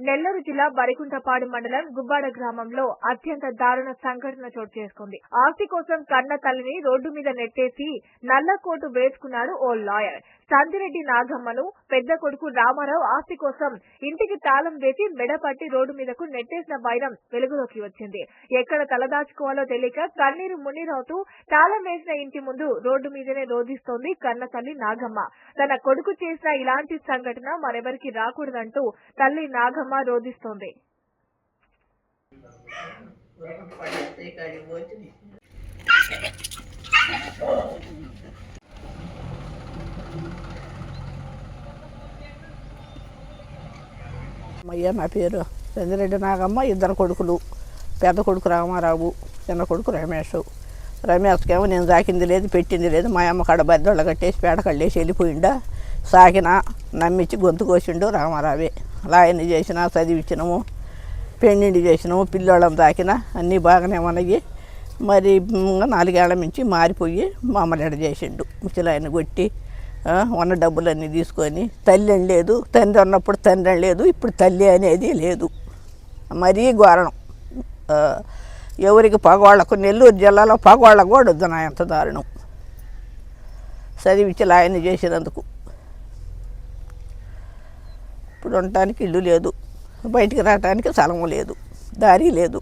నెల్లూరు జిల్లా బరికుంటపాడు మండలం గుబ్బాడ గ్రామంలో అత్యంత దారుణ సంఘటన చోటు చేసుకుంది. ఆస్తి కోసం కన్న తల్లిని రోడ్డు మీద నెట్టేసి నల్ల కోటు వేసుకున్నాడు ఓ లాయర్. సందిరెడ్డి నాగమ్మను పెద్ద కొడుకు రామారావు ఆస్తి కోసం ఇంటికి తాళం వేసి మెడపట్టి రోడ్డు మీదకు నెట్టేసిన వైరం వెలుగులోకి వచ్చింది. ఎక్కడ తలదాచుకోవాలో తెలియక కన్నీరు మున్నీరవుతూ తాళం వేసిన ఇంటి ముందు రోడ్డు మీదనే రోధిస్తోంది కన్న తల్లి నాగమ్మ. తన కొడుకు చేసిన ఇలాంటి సంఘటన మరెవరికి రాకూడదంటూ తల్లి నాగమ్మ రోధిస్తోంది. అయ్యా నా పేరు సందిరెడ్డి నాగమ్మ. ఇద్దరు కొడుకులు, పెద్ద కొడుకు రామారావు, చిన్న కొడుకు రమేష్. రమేష్కేమో నేను సాకింది లేదు, పెట్టింది లేదు. మా అమ్మ కాడ బద్దోళ్ళ కట్టేసి పేడకళ్ళేసి వెళ్ళిపోయిండా. సాకిన నమ్మించి గొంతు కోసిండు రామారావే. లాయన్ని చేసినా, చదివించినాము, పెళ్ళిండి చేసినాము, పిల్లోళ్ళం తాకిన అన్నీ బాగానే ఉన్నాయి. మరి 4 ఏళ్ల నుంచి మారిపోయి మామూలు చేసిండు. ముసలాయన్ని కొట్టి ఉన్న డబ్బులన్నీ తీసుకొని తల్లి అని లేదు, తండ్రి ఉన్నప్పుడు తండ్రి అని లేదు, ఇప్పుడు తల్లి అనేది లేదు. మరీ ఘోరం. ఎవరికి పగవాళ్లకు, నెల్లూరు జిల్లాలో పగవాళ్ళకు కూడా వద్దునా ఎంత దారుణం. చదివించి లాయన్ని చేసినందుకు ఇప్పుడు ఉండటానికి ఇల్లు లేదు, బయటికి రావడానికి స్థలము లేదు, దారి లేదు.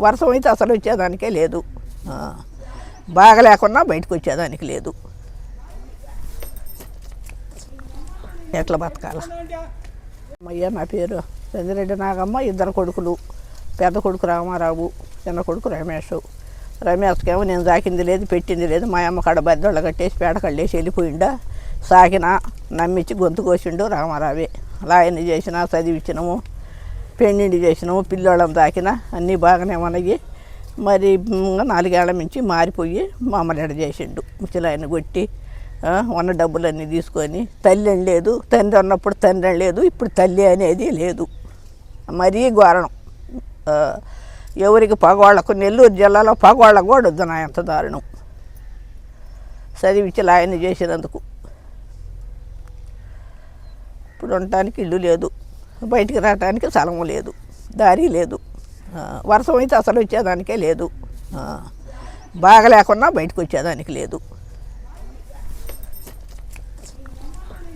వర్షం అయితే అసలు వచ్చేదానికే లేదు, బాగా లేకున్నా బయటకు వచ్చేదానికి లేదు. ఎట్లా బతకాల? అయ్యా నా పేరు సందిరెడ్డి నాగమ్మ. ఇద్దరు కొడుకులు, పెద్ద కొడుకు రామారావు, చిన్న కొడుకు రమేష్. రమేష్కేమో నేను సాకింది లేదు, పెట్టింది లేదు. మా అమ్మ కాడ బద్దోళ్ళ కట్టేసి పేడకళ్ళేసి వెళ్ళిపోయిండా. సాకిన నమ్మించి గొంతు కోసిండు రామారావే. లాయన్ని చేసినా, చదివించినాము, పెళ్ళిండి చేసినాము, పిల్లోళ్ళం తాకిన అన్నీ బాగానే ఉన్నాయి. మరి 4 ఏళ్ల నుంచి మారిపోయి మామూలు చేసిండు. ముసలాయన్ని కొట్టి ఉన్న డబ్బులన్నీ తీసుకొని తల్లి అని లేదు, తండ్రి ఉన్నప్పుడు తండ్రి అని లేదు, ఇప్పుడు తల్లి అనేది లేదు. మరీ ఘోరం. ఎవరికి పగవాళ్లకు, నెల్లూరు జిల్లాలో పగవాళ్ళకు కూడా వద్దునా ఎంత దారుణం. చదివించి లాయన్ని చేసినందుకు ఇప్పుడు ఉండటానికి ఇల్లు లేదు, బయటికి రావడానికి స్థలము లేదు, దారి లేదు. వర్షం అయితే అసలు వచ్చేదానికే లేదు, బాగా లేకున్నా బయటకు వచ్చేదానికి లేదు.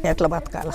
ఎట్లా బతకాల?